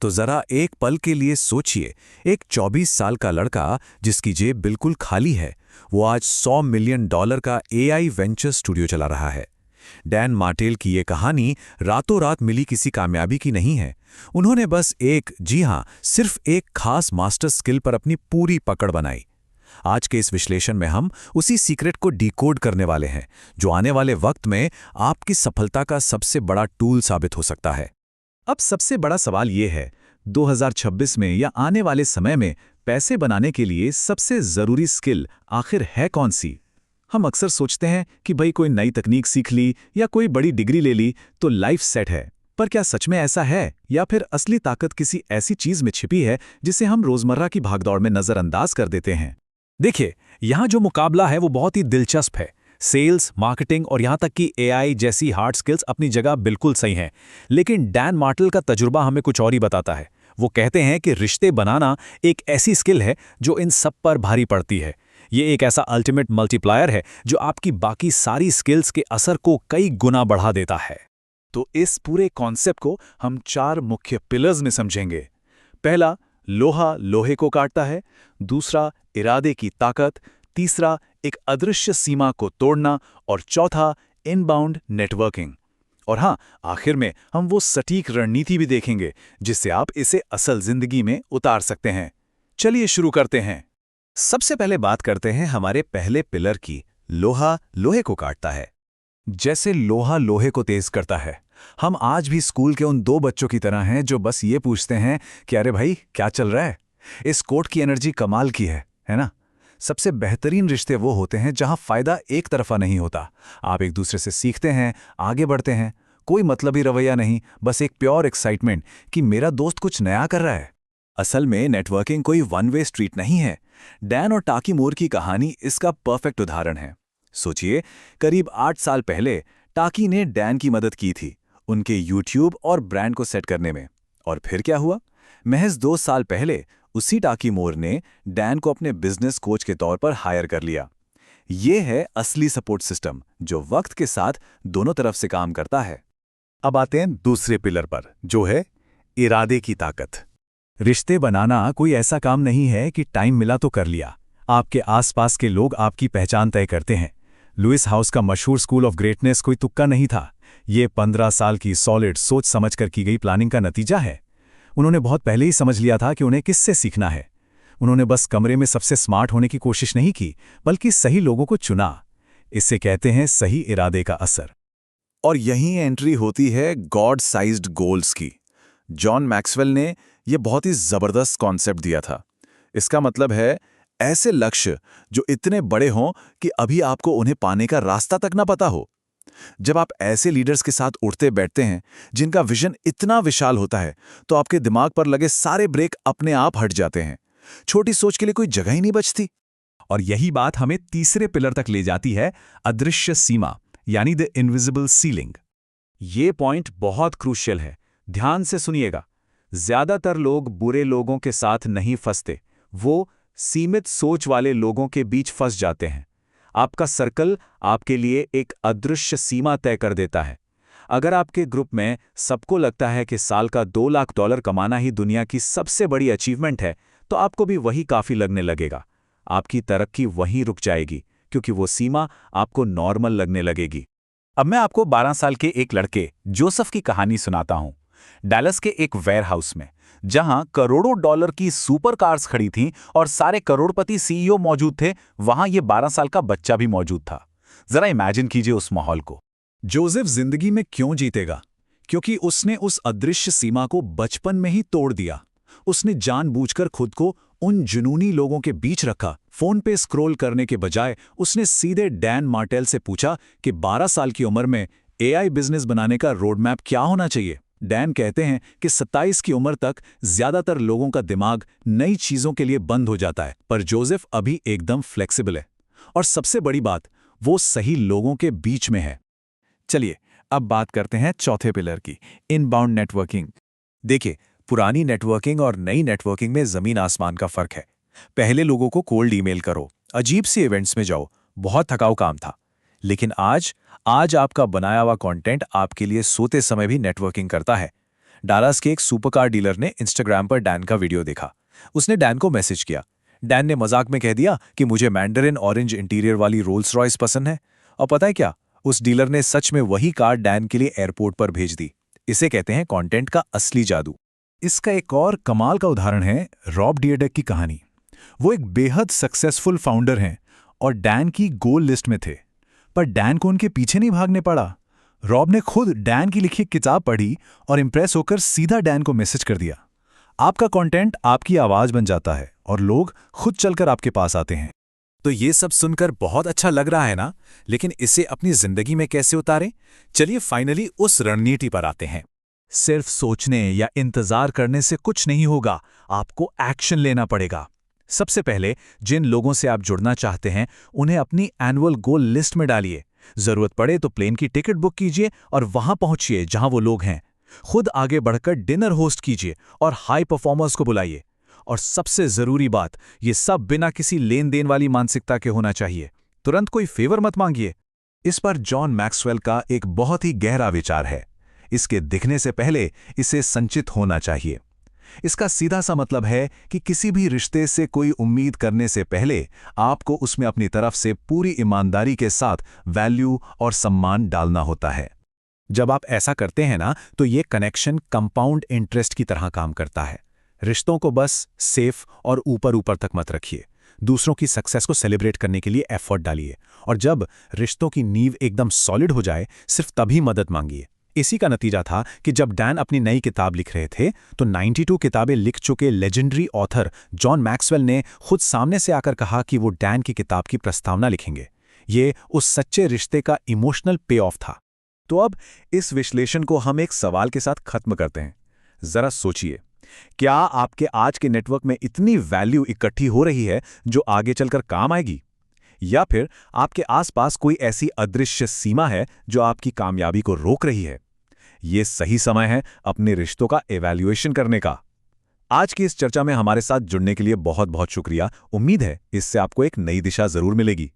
तो जरा एक पल के लिए सोचिए, एक 24 साल का लड़का जिसकी जेब बिल्कुल खाली है, वो आज $100 मिलियन का एआई वेंचर स्टूडियो चला रहा है। डैन मार्टेल की ये कहानी रातों रात मिली किसी कामयाबी की नहीं है। उन्होंने बस जी हां, सिर्फ एक खास मास्टर स्किल पर अपनी पूरी पकड़ बनाई। आज के इस विश्लेषण में हम उसी सीक्रेट को डिकोड करने वाले हैं, जो आने वाले वक्त में आपकी सफलता का सबसे बड़ा टूल साबित हो सकता है। अब सबसे बड़ा सवाल ये है, 2026 में या आने वाले समय में पैसे बनाने के लिए सबसे जरूरी स्किल आखिर है कौन सी? हम अक्सर सोचते हैं कि भाई कोई नई तकनीक सीख ली या कोई बड़ी डिग्री ले ली तो लाइफ सेट है। पर क्या सच में ऐसा है, या फिर असली ताकत किसी ऐसी चीज में छिपी है जिसे हम रोजमर्रा की भागदौड़ में नजरअंदाज कर देते हैं? देखिए, यहाँ जो मुकाबला है वो बहुत ही दिलचस्प है। सेल्स, मार्केटिंग और यहाँ तक कि एआई जैसी हार्ड स्किल्स अपनी जगह बिल्कुल सही हैं, लेकिन डैन मार्टेल का तजुर्बा हमें कुछ और ही बताता है। वो कहते हैं कि रिश्ते बनाना एक ऐसी स्किल है जो इन सब पर भारी पड़ती है। ये एक ऐसा अल्टीमेट मल्टीप्लायर है जो आपकी बाकी सारी स्किल्स के असर को कई गुना बढ़ा देता है। तो इस पूरे कॉन्सेप्ट को हम 4 मुख्य पिलर्स में समझेंगे। पहला, लोहा लोहे को काटता है। दूसरा, इरादे की ताकत। तीसरा, एक अदृश्य सीमा को तोड़ना। और चौथा, इनबाउंड नेटवर्किंग। और हाँ, आखिर में हम वो सटीक रणनीति भी देखेंगे जिससे आप इसे असल जिंदगी में उतार सकते हैं। चलिए शुरू करते हैं। सबसे पहले बात करते हैं हमारे पहले पिलर की, लोहा लोहे को काटता है। जैसे लोहा लोहे को तेज करता है, हम आज भी स्कूल के उन 2 बच्चों की तरह हैं जो बस ये पूछते हैं कि अरे भाई क्या चल रहा है। इस कोट की एनर्जी कमाल की है ना? सबसे बेहतरीन रिश्ते वो होते हैं जहां फायदा एक तरफा नहीं होता। आप एक दूसरे से सीखते हैं, आगे बढ़ते हैं, कोई मतलबी रवैया नहीं, बस एक प्योर एक्साइटमेंट कि मेरा दोस्त कुछ नया कर रहा है। असल में नेटवर्किंग कोई वन वे स्ट्रीट नहीं है। डैन और टाकी मूर की कहानी इसका परफेक्ट उदाहरण है। सोचिए, करीब 8 साल पहले टाकी ने डैन की मदद की थी उनके यूट्यूब और ब्रांड को सेट करने में। और फिर क्या हुआ? महज 2 साल पहले उसी टाकी मोर ने डैन को अपने बिजनेस कोच के तौर पर हायर कर लिया। ये है असली सपोर्ट सिस्टम जो वक्त के साथ दोनों तरफ से काम करता है। अब आते हैं दूसरे पिलर पर, जो है इरादे की ताकत। रिश्ते बनाना कोई ऐसा काम नहीं है कि टाइम मिला तो कर लिया। आपके आसपास के लोग आपकी पहचान तय करते हैं। लुइस हाउस का मशहूर स्कूल ऑफ ग्रेटनेस कोई तुक्का नहीं था। ये 15 साल की सॉलिड सोच समझकर की गई प्लानिंग का नतीजा है। उन्होंने बहुत पहले ही समझ लिया था कि उन्हें किससे सीखना है। उन्होंने बस कमरे में सबसे स्मार्ट होने की कोशिश नहीं की, बल्कि सही लोगों को चुना। इसे कहते हैं सही इरादे का असर। और यहीं एंट्री होती है गॉड साइज्ड गोल्स की। जॉन मैक्सवेल ने यह बहुत ही जबरदस्त कॉन्सेप्ट दिया था। इसका मतलब है ऐसे लक्ष्य जो इतने बड़े हों कि अभी आपको उन्हें पाने का रास्ता तक ना पता हो। जब आप ऐसे लीडर्स के साथ उठते बैठते हैं जिनका विजन इतना विशाल होता है, तो आपके दिमाग पर लगे सारे ब्रेक अपने आप हट जाते हैं। छोटी सोच के लिए कोई जगह ही नहीं बचती। और यही बात हमें तीसरे पिलर तक ले जाती है, अदृश्य सीमा, यानी द इनविजिबल सीलिंग। ये पॉइंट बहुत क्रूशियल है, ध्यान से सुनिएगा। ज्यादातर लोग बुरे लोगों के साथ नहीं फंसते, वो सीमित सोच वाले लोगों के बीच फंस जाते हैं। आपका सर्कल आपके लिए एक अदृश्य सीमा तय कर देता है। अगर आपके ग्रुप में सबको लगता है कि साल का $2 लाख कमाना ही दुनिया की सबसे बड़ी अचीवमेंट है, तो आपको भी वही काफी लगने लगेगा। आपकी तरक्की वहीं रुक जाएगी, क्योंकि वो सीमा आपको नॉर्मल लगने लगेगी। अब मैं आपको 12 साल के एक लड़के जोसेफ की कहानी सुनाता हूं। डैलस के एक वेयरहाउस में, जहां करोड़ों डॉलर की सुपर कार्स खड़ी थीं और सारे करोड़पति सीईओ मौजूद थे, वहां ये 12 साल का बच्चा भी मौजूद था। जरा इमेजिन कीजिए उस माहौल को। जोसेफ जिंदगी में क्यों जीतेगा? क्योंकि उसने उस अदृश्य सीमा को बचपन में ही तोड़ दिया। उसने जानबूझकर खुद को उन जुनूनी लोगों के बीच रखा। फोन पे स्क्रॉल करने के बजाय उसने सीधे डैन मार्टेल से पूछा कि 12 साल की उम्र में एआई बिजनेस बनाने का रोड मैप क्या होना चाहिए। डैन कहते हैं कि 27 की उम्र तक ज्यादातर लोगों का दिमाग नई चीजों के लिए बंद हो जाता है, पर जोसेफ अभी एकदम फ्लेक्सिबल है। और सबसे बड़ी बात, वो सही लोगों के बीच में है। चलिए अब बात करते हैं चौथे पिलर की, इनबाउंड नेटवर्किंग। देखिए, पुरानी नेटवर्किंग और नई नेटवर्किंग में जमीन आसमान का फर्क है। पहले लोगों को कोल्ड ईमेल करो, अजीब सी इवेंट्स में जाओ, बहुत थकाऊ काम था। लेकिन आज आपका बनाया हुआ कंटेंट आपके लिए सोते समय भी नेटवर्किंग करता है। डालास के एक सुपरकार डीलर ने इंस्टाग्राम पर डैन का वीडियो देखा। उसने डैन को मैसेज किया। डैन ने मजाक में कह दिया कि मुझे मैंडरिन ऑरेंज इंटीरियर वाली रोल्स रॉयस पसंद है। और पता है क्या, उस डीलर ने सच में वही कार डैन के लिए एयरपोर्ट पर भेज दी। इसे कहते हैं कंटेंट का असली जादू। इसका एक और कमाल का उदाहरण है रॉब डियरडेक की कहानी। वो एक बेहद सक्सेसफुल फाउंडर हैं और डैन की गोल लिस्ट में थे, पर डैन को उनके पीछे नहीं भागने पड़ा। रॉब ने खुद डैन की लिखी किताब पढ़ी और इंप्रेस होकर सीधा डैन को मैसेज कर दिया। आपका कंटेंट आपकी आवाज बन जाता है और लोग खुद चलकर आपके पास आते हैं। तो ये सब सुनकर बहुत अच्छा लग रहा है ना, लेकिन इसे अपनी जिंदगी में कैसे उतारें? चलिए फाइनली उस रणनीति पर आते हैं। सिर्फ सोचने या इंतजार करने से कुछ नहीं होगा, आपको एक्शन लेना पड़ेगा। सबसे पहले जिन लोगों से आप जुड़ना चाहते हैं उन्हें अपनी एनुअल गोल लिस्ट में डालिए। जरूरत पड़े तो प्लेन की टिकट बुक कीजिए और वहां पहुंचिए जहां वो लोग हैं। खुद आगे बढ़कर डिनर होस्ट कीजिए और हाई परफॉर्मर्स को बुलाइए। और सबसे जरूरी बात, ये सब बिना किसी लेन देन वाली मानसिकता के होना चाहिए। तुरंत कोई फेवर मत मांगिए। इस पर जॉन मैक्सवेल का एक बहुत ही गहरा विचार है। इसके दिखने से पहले इसे संचित होना चाहिए। इसका सीधा सा मतलब है कि किसी भी रिश्ते से कोई उम्मीद करने से पहले आपको उसमें अपनी तरफ से पूरी ईमानदारी के साथ वैल्यू और सम्मान डालना होता है। जब आप ऐसा करते हैं ना, तो ये कनेक्शन कंपाउंड इंटरेस्ट की तरह काम करता है। रिश्तों को बस सेफ और ऊपर ऊपर तक मत रखिए। दूसरों की सक्सेस को सेलिब्रेट करने के लिए एफर्ट डालिए। और जब रिश्तों की नींव एकदम सॉलिड हो जाए, सिर्फ तभी मदद मांगिए। इसी का नतीजा था कि जब डैन अपनी नई किताब लिख रहे थे, तो 92 किताबें लिख चुके लेजेंडरी ऑथर जॉन मैक्सवेल ने खुद सामने से आकर कहा कि वो डैन की किताब की प्रस्तावना लिखेंगे। ये उस सच्चे रिश्ते का इमोशनल पे ऑफ था। तो अब इस विश्लेषण को हम एक सवाल के साथ खत्म करते हैं। जरा सोचिए, क्या आपके आज के नेटवर्क में इतनी वैल्यू इकट्ठी हो रही है जो आगे चलकर काम आएगी? या फिर आपके आसपास कोई ऐसी अदृश्य सीमा है जो आपकी कामयाबी को रोक रही है? ये सही समय है अपने रिश्तों का इवैल्यूएशन करने का। आज की इस चर्चा में हमारे साथ जुड़ने के लिए बहुत बहुत शुक्रिया। उम्मीद है इससे आपको एक नई दिशा जरूर मिलेगी।